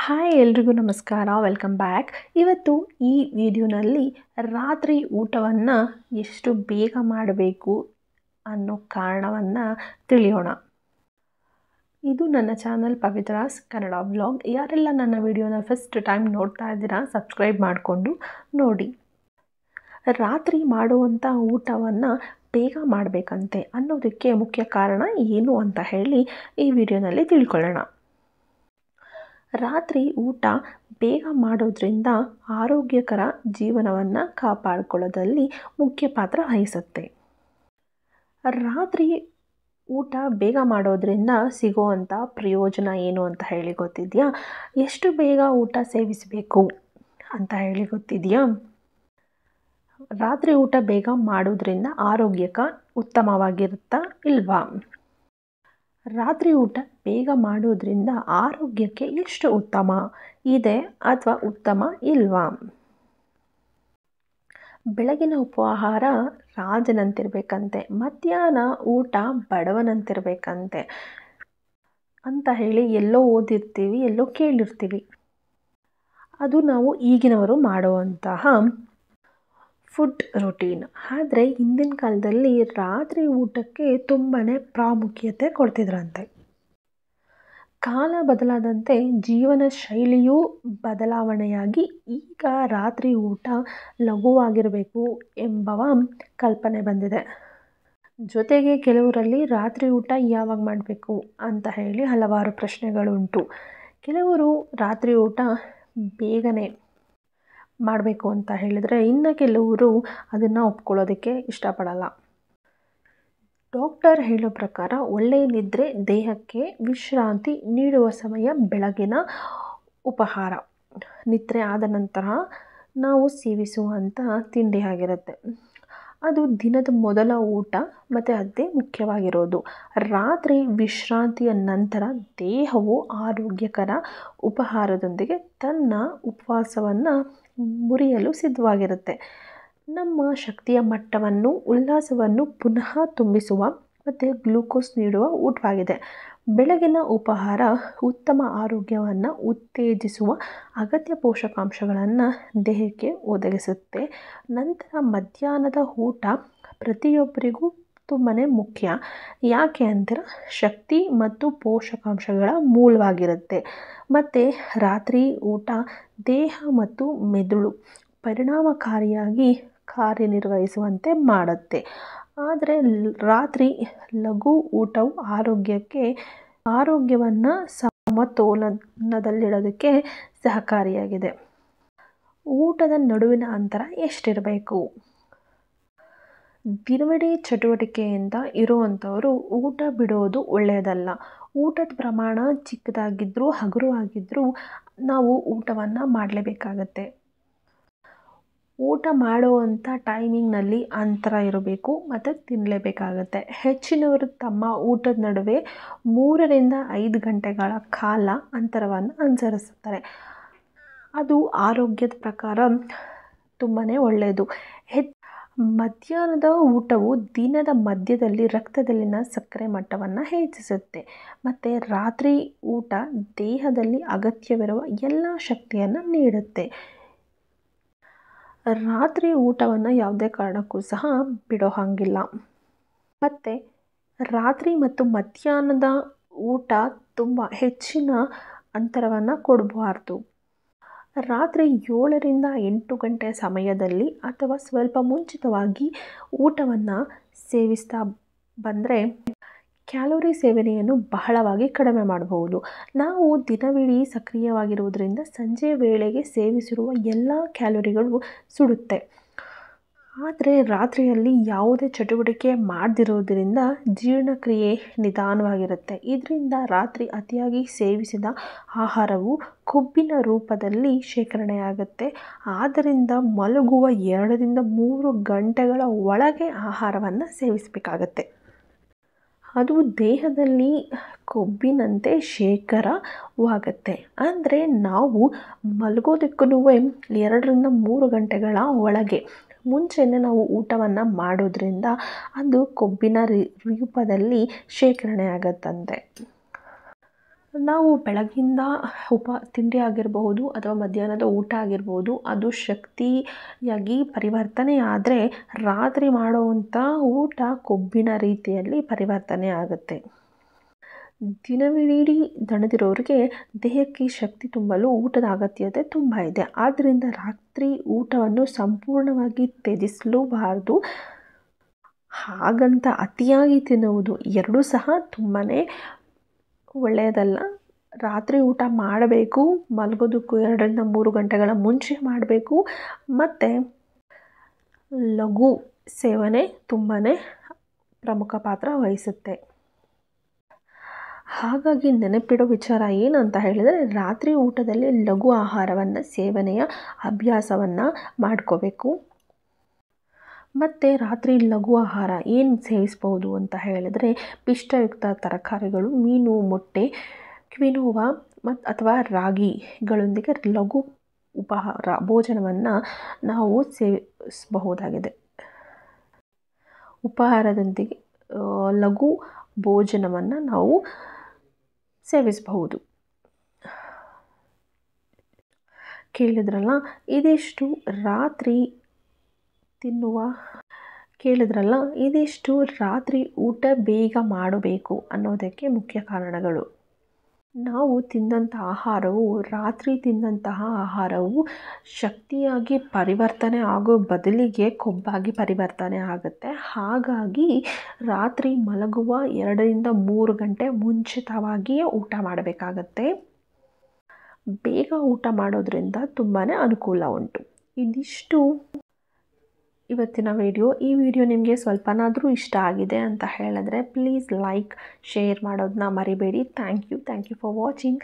Hi ಎಲ್ರಿಗೂ ನಮಸ್ಕಾರ, welcome back. ಇವತ್ತು ಈ ವಿಡಿಯೋನಲ್ಲಿ ರಾತ್ರಿ ಊಟವನ್ನು ಎಷ್ಟು ಬೇಗ ಮಾಡಬೇಕು ಅನ್ನೋ ಕಾರಣವನ್ನು ತಿಳಿಯೋಣ. ಇದು ನನ್ನ ಚಾನಲ್ ಪವಿತ್ರಾಸ್ ಕನ್ನಡ ವ್ಲಾಗ್. ಯಾರೆಲ್ಲ ನನ್ನ ವಿಡಿಯೋನ ಫಸ್ಟ್ ಟೈಮ್ ನೋಡ್ತಾ ಇದ್ದೀರಾ ಸಬ್ಸ್ಕ್ರೈಬ್ ಮಾಡಿಕೊಂಡು ನೋಡಿ. ರಾತ್ರಿ ಮಾಡುವಂಥ ಊಟವನ್ನು ಬೇಗ ಮಾಡಬೇಕಂತೆ ಅನ್ನೋದಕ್ಕೆ ಮುಖ್ಯ ಕಾರಣ ಏನು ಅಂತ ಹೇಳಿ ಈ ವಿಡಿಯೋನಲ್ಲಿ ತಿಳ್ಕೊಳ್ಳೋಣ. ರಾತ್ರಿ ಊಟ ಬೇಗ ಮಾಡೋದ್ರಿಂದ ಆರೋಗ್ಯಕರ ಜೀವನವನ್ನು ಕಾಪಾಡಿಕೊಳ್ಳೋದ್ರಲ್ಲಿ ಮುಖ್ಯ ಪಾತ್ರ ವಹಿಸುತ್ತೆ. ರಾತ್ರಿ ಊಟ ಬೇಗ ಮಾಡೋದ್ರಿಂದ ಸಿಗುವಂಥ ಪ್ರಯೋಜನ ಏನು ಅಂತ ಹೇಳಿ ಗೊತ್ತಿದೆಯಾ? ಎಷ್ಟು ಬೇಗ ಊಟ ಸೇವಿಸಬೇಕು ಅಂತ ಹೇಳಿ ಗೊತ್ತಿದೆಯಾ? ರಾತ್ರಿ ಊಟ ಬೇಗ ಮಾಡೋದ್ರಿಂದ ಆರೋಗ್ಯಕ್ಕೆ ಉತ್ತಮವಾಗಿರುತ್ತಾ ಇಲ್ವಾ? ರಾತ್ರಿ ಊಟ ಬೇಗ ಮಾಡೋದ್ರಿಂದ ಆರೋಗ್ಯಕ್ಕೆ ಎಷ್ಟು ಉತ್ತಮ ಇದೆ ಅಥವಾ ಉತ್ತಮ ಇಲ್ವಾ? ಬೆಳಗಿನ ಉಪಹಾರ ರಾಜನಂತಿರ್ಬೇಕಂತೆ, ಮಧ್ಯಾಹ್ನ ಊಟ ಬಡವನಂತಿರ್ಬೇಕಂತೆ ಅಂತ ಹೇಳಿ ಎಲ್ಲೋ ಓದಿರ್ತೀವಿ, ಎಲ್ಲೋ ಕೇಳಿರ್ತೀವಿ. ಅದು ನಾವು ಈಗಿನವರು ಮಾಡುವಂತಹ ಫುಡ್ ರೊಟೀನ್. ಆದರೆ ಹಿಂದಿನ ಕಾಲದಲ್ಲಿ ರಾತ್ರಿ ಊಟಕ್ಕೆ ತುಂಬಾ ಪ್ರಾಮುಖ್ಯತೆ ಕೊಡ್ತಿದ್ರಂತೆ. ಕಾಲ ಬದಲಾದಂತೆ ಜೀವನ ಶೈಲಿಯೂ ಬದಲಾವಣೆಯಾಗಿ ಈಗ ರಾತ್ರಿ ಊಟ ಲಘುವಾಗಿರಬೇಕು ಎಂಬ ಕಲ್ಪನೆ ಬಂದಿದೆ. ಜೊತೆಗೆ ಕೆಲವರಲ್ಲಿ ರಾತ್ರಿ ಊಟ ಯಾವಾಗ ಮಾಡಬೇಕು ಅಂತ ಹೇಳಿ ಹಲವಾರು ಪ್ರಶ್ನೆಗಳುಂಟು. ಕೆಲವರು ರಾತ್ರಿ ಊಟ ಬೇಗನೆ ಮಾಡಬೇಕು ಅಂತ ಹೇಳಿದರೆ, ಇನ್ನು ಕೆಲವರು ಅದನ್ನು ಒಪ್ಕೊಳ್ಳೋದಕ್ಕೆ ಇಷ್ಟಪಡಲ್ಲ. ಡಾಕ್ಟರ್ ಹೇಳೋ ಪ್ರಕಾರ ಒಳ್ಳೆಯ ನಿದ್ರೆ ದೇಹಕ್ಕೆ ವಿಶ್ರಾಂತಿ ನೀಡುವ ಸಮಯ ಬೆಳಗಿನ ಉಪಹಾರ. ನಿದ್ರೆ ಆದ ನಂತರ ನಾವು ಸೇವಿಸುವಂಥ ತಿಂಡಿ ಆಗಿರುತ್ತೆ. ಅದು ದಿನದ ಮೊದಲ ಊಟ ಮತ್ತು ಅದೇ ಮುಖ್ಯವಾಗಿರೋದು. ರಾತ್ರಿ ವಿಶ್ರಾಂತಿಯ ನಂತರ ದೇಹವು ಆರೋಗ್ಯಕರ ಉಪಹಾರದೊಂದಿಗೆ ತನ್ನ ಉಪವಾಸವನ್ನು ಮುರಿಯಲು ಸಿದ್ಧವಾಗಿರುತ್ತೆ. ನಮ್ಮ ಶಕ್ತಿಯ ಮಟ್ಟವನ್ನು, ಉಲ್ಲಾಸವನ್ನು ಪುನಃ ತುಂಬಿಸುವ ಮತ್ತು ಗ್ಲೂಕೋಸ್ ನೀಡುವ ಊಟವಾಗಿದೆ. ಬೆಳಗಿನ ಉಪಹಾರ ಉತ್ತಮ ಆರೋಗ್ಯವನ್ನು ಉತ್ತೇಜಿಸುವ ಅಗತ್ಯ ಪೋಷಕಾಂಶಗಳನ್ನು ದೇಹಕ್ಕೆ ಒದಗಿಸುತ್ತೆ. ನಂತರ ಮಧ್ಯಾಹ್ನದ ಊಟ ಪ್ರತಿಯೊಬ್ಬರಿಗೂ ತುಂಬಾ ಮುಖ್ಯ. ಯಾಕೆ ಅಂತೀರ? ಶಕ್ತಿ ಮತ್ತು ಪೋಷಕಾಂಶಗಳ ಮೂಲವಾಗಿರುತ್ತೆ. ಮತ್ತು ರಾತ್ರಿ ಊಟ ದೇಹ ಮತ್ತು ಮೆದುಳು ಪರಿಣಾಮಕಾರಿಯಾಗಿ ಕಾರ್ಯನಿರ್ವಹಿಸುವಂತೆ ಮಾಡುತ್ತೆ. ಆದರೆ ರಾತ್ರಿ ಲಘು ಊಟವು ಆರೋಗ್ಯವನ್ನು ಸಮತೋಲನದಲ್ಲಿಡೋದಕ್ಕೆ ಸಹಕಾರಿಯಾಗಿದೆ. ಊಟದ ನಡುವಿನ ಅಂತರ ಎಷ್ಟಿರಬೇಕು? ದಿನವಿಡೀ ಚಟುವಟಿಕೆಯಿಂದ ಇರುವಂಥವರು ಊಟ ಬಿಡೋದು ಒಳ್ಳೆಯದಲ್ಲ. ಊಟದ ಪ್ರಮಾಣ ಚಿಕ್ಕದಾಗಿದ್ದರೂ ಹಗುರವಾಗಿದ್ದರೂ ನಾವು ಊಟವನ್ನು ಮಾಡಲೇಬೇಕಾಗತ್ತೆ. ಊಟ ಮಾಡುವಂಥ ಟೈಮಿಂಗ್ನಲ್ಲಿ ಅಂತರ ಇರಬೇಕು ಮತ್ತು ತಿನ್ನಲೇಬೇಕಾಗತ್ತೆ. ಹೆಚ್ಚಿನವರು ತಮ್ಮ ಊಟದ ನಡುವೆ 3 ರಿಂದ 5 ಗಂಟೆಗಳ ಕಾಲ ಅಂತರವನ್ನು ಅನುಸರಿಸುತ್ತಾರೆ. ಅದು ಆರೋಗ್ಯದ ಪ್ರಕಾರ ತುಂಬಾ ಒಳ್ಳೆಯದು. ಮಧ್ಯಾಹ್ನದ ಊಟವು ದಿನದ ಮಧ್ಯದಲ್ಲಿ ರಕ್ತದಲ್ಲಿನ ಸಕ್ಕರೆ ಮಟ್ಟವನ್ನು ಹೆಚ್ಚಿಸುತ್ತೆ ಮತ್ತು ರಾತ್ರಿ ಊಟ ದೇಹದಲ್ಲಿ ಅಗತ್ಯವಿರುವ ಎಲ್ಲ ಶಕ್ತಿಯನ್ನು ನೀಡುತ್ತೆ. ರಾತ್ರಿ ಊಟವನ್ನು ಯಾವುದೇ ಕಾರಣಕ್ಕೂ ಸಹ ಬಿಡೋ ಹಾಗಿಲ್ಲ. ಮತ್ತು ರಾತ್ರಿ ಮತ್ತು ಮಧ್ಯಾಹ್ನದ ಊಟ ತುಂಬ ಹೆಚ್ಚಿನ ಅಂತರವನ್ನು ಕೊಡಬಾರ್ದು. ರಾತ್ರಿ 7 ರಿಂದ 8 ಗಂಟೆ ಸಮಯದಲ್ಲಿ ಅಥವಾ ಸ್ವಲ್ಪ ಮುಂಚಿತವಾಗಿ ಊಟವನ್ನು ಸೇವಿಸ್ತಾ ಬಂದರೆ ಕ್ಯಾಲೋರಿ ಸೇವನೆಯನ್ನು ಬಹಳವಾಗಿ ಕಡಿಮೆ ಮಾಡಬಹುದು. ನಾವು ದಿನವಿಡೀ ಸಕ್ರಿಯವಾಗಿರುವುದರಿಂದ ಸಂಜೆ ವೇಳೆಗೆ ಸೇವಿಸಿರುವ ಎಲ್ಲ ಕ್ಯಾಲೋರಿಗಳು ಸುಡುತ್ತೆ. ಆದರೆ ರಾತ್ರಿಯಲ್ಲಿ ಯಾವುದೇ ಚಟುವಟಿಕೆ ಮಾಡದಿರೋದ್ರಿಂದ ಜೀರ್ಣಕ್ರಿಯೆ ನಿಧಾನವಾಗಿರುತ್ತೆ. ಇದರಿಂದ ರಾತ್ರಿ ಅತಿಯಾಗಿ ಸೇವಿಸಿದ ಆಹಾರವು ಕೊಬ್ಬಿನ ರೂಪದಲ್ಲಿ ಶೇಖರಣೆಯಾಗುತ್ತೆ. ಆದ್ದರಿಂದ ಮಲಗುವ 2 ರಿಂದ 3 ಗಂಟೆಗಳ ಒಳಗೆ ಆಹಾರವನ್ನು ಸೇವಿಸಬೇಕಾಗತ್ತೆ. ಅದು ದೇಹದಲ್ಲಿ ಕೊಬ್ಬಿನಂತೆ ಶೇಖರವಾಗುತ್ತೆ. ಅಂದರೆ ನಾವು ಮಲಗೋದಕ್ಕೂ 2 ರಿಂದ 3 ಗಂಟೆಗಳ ಒಳಗೆ ಮುಂಚೆನೇ ನಾವು ಊಟವನ್ನು ಮಾಡೋದ್ರಿಂದ ಅದು ಕೊಬ್ಬಿನ ರೂಪದಲ್ಲಿ ಶೇಖರಣೆ ಆಗುತ್ತಂತೆ. ನಾವು ಬೆಳಗಿಂದ ತಿಂಡಿ ಆಗಿರಬಹುದು ಅಥವಾ ಮಧ್ಯಾಹ್ನದ ಊಟ ಆಗಿರ್ಬೋದು, ಅದು ಶಕ್ತಿಯಾಗಿ ಪರಿವರ್ತನೆ ಆದರೆ ರಾತ್ರಿ ಮಾಡುವಂಥ ಊಟ ಕೊಬ್ಬಿನ ರೀತಿಯಲ್ಲಿ ಪರಿವರ್ತನೆ ಆಗುತ್ತೆ. ದಿನವಿಡೀ ದಣಿದಿರೋರಿಗೆ ದೇಹಕ್ಕೆ ಶಕ್ತಿ ತುಂಬಲು ಊಟದ ಅಗತ್ಯತೆ ತುಂಬ ಇದೆ. ಆದ್ದರಿಂದ ರಾತ್ರಿ ಊಟವನ್ನು ಸಂಪೂರ್ಣವಾಗಿ ತ್ಯಜಿಸಲೂಬಾರದು. ಹಾಗಂತ ಅತಿಯಾಗಿ ತಿನ್ನುವುದು ಎರಡೂ ಸಹ ತುಂಬಾ ಒಳ್ಳೆಯದಲ್ಲ. ರಾತ್ರಿ ಊಟ ಮಾಡಬೇಕು, ಮಲಗೋದಕ್ಕೂ 2ರಿಂದ 3 ಗಂಟೆಗಳ ಮುಂಚೆ ಮಾಡಬೇಕು. ಮತ್ತು ಲಘು ಸೇವನೆ ತುಂಬಾ ಪ್ರಮುಖ ಪಾತ್ರ ವಹಿಸುತ್ತೆ. ಹಾಗಾಗಿ ನೆನಪಿಡೋ ವಿಚಾರ ಏನಂತ ಹೇಳಿದರೆ, ರಾತ್ರಿ ಊಟದಲ್ಲಿ ಲಘು ಆಹಾರವನ್ನು ಸೇವನೆಯ ಅಭ್ಯಾಸವನ್ನು ಮಾಡ್ಕೋಬೇಕು. ಮತ್ತು ರಾತ್ರಿ ಲಘು ಆಹಾರ ಏನು ಸೇವಿಸ್ಬೋದು ಅಂತ ಹೇಳಿದರೆ, ಪಿಷ್ಟಯುಕ್ತ ತರಕಾರಿಗಳು, ಮೀನು, ಮೊಟ್ಟೆ, ಕ್ವಿನೋವಾ ಅಥವಾ ರಾಗಿಗಳೊಂದಿಗೆ ಲಘು ಭೋಜನವನ್ನು ನಾವು ಸೇವಿಸಬಹುದಾಗಿದೆ. ಉಪಹಾರದೊಂದಿಗೆ ಲಘು ಭೋಜನವನ್ನು ನಾವು ಸೇವಿಸಬಹುದು. ಕೇಳಿದ್ರಲ್ಲ ಇದಿಷ್ಟು ರಾತ್ರಿ ಊಟ ಬೇಗ ಮಾಡಬೇಕು ಅನ್ನೋದಕ್ಕೆ ಮುಖ್ಯ ಕಾರಣಗಳು. ನಾವು ರಾತ್ರಿ ತಿಂದಂತಹ ಆಹಾರವು ಶಕ್ತಿಯಾಗಿ ಪರಿವರ್ತನೆ ಆಗೋ ಬದಲಿಗೆ ಕೊಬ್ಬಾಗಿ ಪರಿವರ್ತನೆ ಆಗುತ್ತೆ. ಹಾಗಾಗಿ ರಾತ್ರಿ ಮಲಗುವ 2ರಿಂದ 3 ಗಂಟೆ ಮುಂಚಿತವಾಗಿಯೇ ಊಟ ಮಾಡಬೇಕಾಗತ್ತೆ. ಬೇಗ ಊಟ ಮಾಡೋದ್ರಿಂದ ತುಂಬಾ ಅನುಕೂಲ ಉಂಟು. ಇದಿಷ್ಟು ಇವತ್ತಿನ ವಿಡಿಯೋ. ಈ ವಿಡಿಯೋ ನಿಮಗೆ ಸ್ವಲ್ಪನಾದರೂ ಇಷ್ಟ ಆಗಿದೆ ಅಂತ ಹೇಳಿದ್ರೆ ಪ್ಲೀಸ್ ಲೈಕ್, ಶೇರ್ ಮಾಡೋದನ್ನ ಮರಿಬೇಡಿ. Thank you for watching.